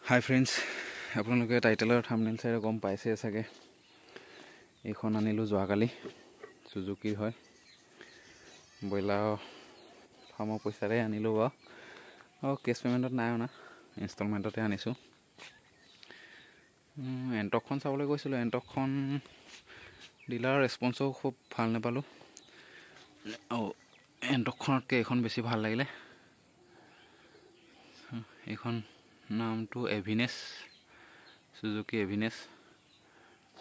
হাই friends, আপোনালোকে টাইটেলৰ thumbnail চাই গম পাইছে চাগে। এইখন আনিলোঁ যোৱাকালি, সুজুকিৰ হয়। ব্ৰইলাৰ ফাৰ্মৰ পইচাৰে আনিলোঁ বাৰু। কেছ পে'মেণ্টত নাই অনা, ইনষ্টলমেণ্টতে আনিছোঁ। এণ্টকখন চাবলৈ গৈছিলোঁ। এণ্টকখন ডিলাৰৰ ৰেছপন্সো খুব ভাল নাপালোঁ। এণ্টকখনতকৈ এইখন বেছি ভাল লাগিলে। এইখন নামটো এভিনেছ, সুজুকি এভিনেছ।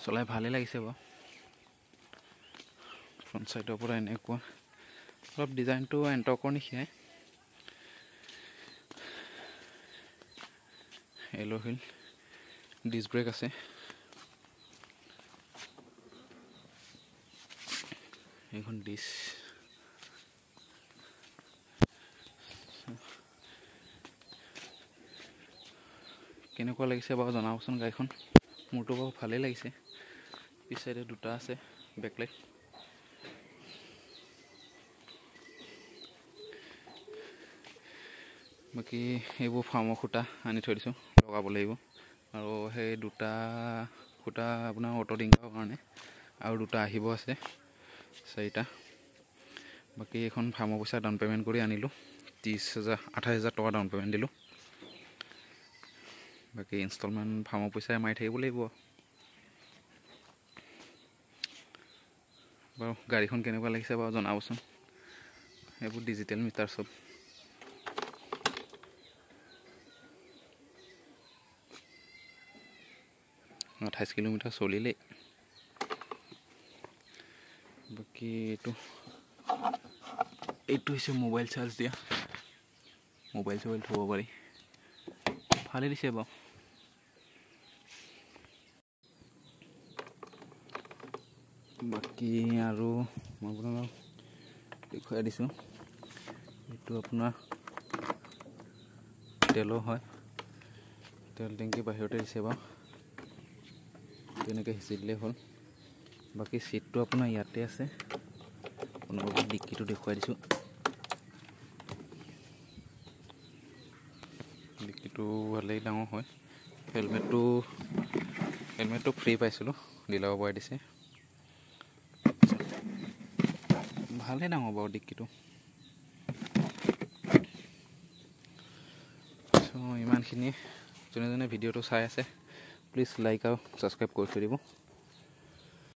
চলাই ভালেই লাগিছে বাৰু। ফ্ৰণ্ট চাইডৰ পৰা এনেকুৱা অলপ ডিজাইনটো এণ্টকৰ নিচিনাই। এলো হুইল, ডিছ ব্ৰেক আছে। এইখন ডিছ কেনেকুৱা লাগিছে বাৰু জনাবচোন। গাড়ীখন মোৰতো বাৰু ভালেই লাগিছে। পিছ চাইডে দুটা আছে বেকলাইট। বাকী এইবোৰ ফাৰ্মৰ খুঁটা আনি থৈ দিছোঁ, লগাব লাগিব। আৰু সেই দুটা খুঁটা আপোনাৰ অটো ডিংকৰ কাৰণে, আৰু দুটা আহিব আছে, 4টা। বাকী এইখন ফাৰ্মৰ পইচা ডাউন পে'মেণ্ট কৰি আনিলোঁ। 28,000 টকা ডাউন পে'মেণ্ট দিলোঁ। বাকী ইনষ্টলমেণ্ট ফাৰ্মৰ পইচাই মাৰি থাকিব লাগিব বাৰু। গাড়ীখন কেনেকুৱা লাগিছে বাৰু জনাবচোন। এইবোৰ ডিজিটেল মিটাৰ চব। $28 কিলোমিটাৰ চলিলেই। বাকী এইটো হৈছে মোবাইল চাৰ্জ দিয়া। মোবাইল চবাইল থ'ব পাৰি, ভালেই দিছে বাৰু। বাকী আৰু মই আপোনাক দেখুৱাই দিছোঁ। এইটো আপোনাৰ তেলো হয়, তেল টেংকি বাহিৰতে দিছে বাৰু। তেনেকৈ সিঁচি দিলেই হ'ল। বাকী চিটটো আপোনাৰ ইয়াতে আছে। আপোনালোকক ডিক্কিটো দেখুৱাই দিছোঁ। ডিক্কিটো ভালেই ডাঙৰ হয়। হেলমেটটো ফ্ৰী পাইছিলোঁ, ডিলাৰৰ পৰাই দিছে। ভালেই ডাঙৰ বাৰু ডিক্কিটো। ইমানখিনিয়ে। যোনে যোনে ভিডিঅ'টো চাই আছে, প্লিজ লাইক আৰু ছাবস্ক্ৰাইব কৰি থৈ দিব।